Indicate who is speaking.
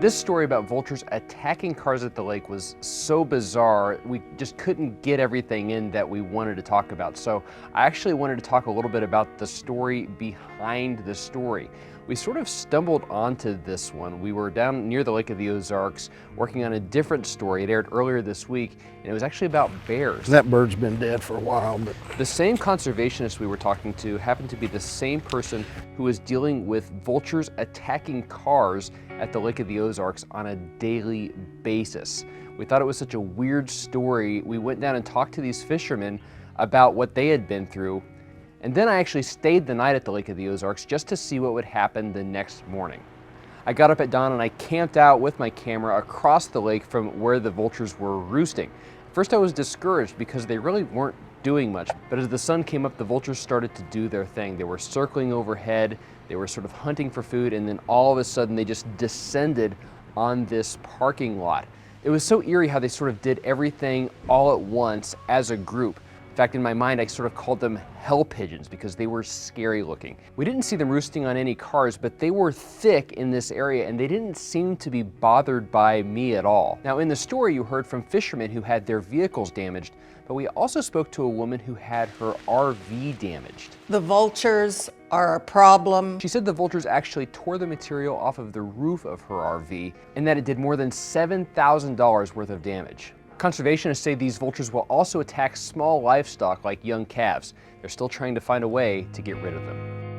Speaker 1: This story about vultures attacking cars at the lake was so bizarre, we just couldn't get everything in that we wanted to talk about. So I actually wanted to talk a little bit about the story behind the story. We sort of stumbled onto this one. We were down near the Lake of the Ozarks working on a different story. It aired earlier this week, and it was actually about bears.
Speaker 2: That bird's been dead for a while. But
Speaker 1: the same conservationist we were talking to happened to be the same person who was dealing with vultures attacking cars at the Lake of the Ozarks on a daily basis. We thought it was such a weird story. We went down and talked to these fishermen about what they had been through. And then I actually stayed the night at the Lake of the Ozarks just to see what would happen the next morning. I got up at dawn and I camped out with my camera across the lake from where the vultures were roosting. First I was discouraged because they really weren't doing much, but as the sun came up, the vultures started to do their thing. They were circling overhead, they were sort of hunting for food, and then all of a sudden they just descended on this parking lot. It was so eerie how they sort of did everything all at once as a group. In fact, in my mind, I sort of called them hell pigeons because they were scary looking. We didn't see them roosting on any cars, but they were thick in this area and they didn't seem to be bothered by me at all. Now, in the story, you heard from fishermen who had their vehicles damaged, but we also spoke to a woman who had her RV damaged.
Speaker 3: The vultures are a problem.
Speaker 1: She said the vultures actually tore the material off of the roof of her RV and that it did more than $7,000 worth of damage. Conservationists say these vultures will also attack small livestock like young calves. They're still trying to find a way to get rid of them.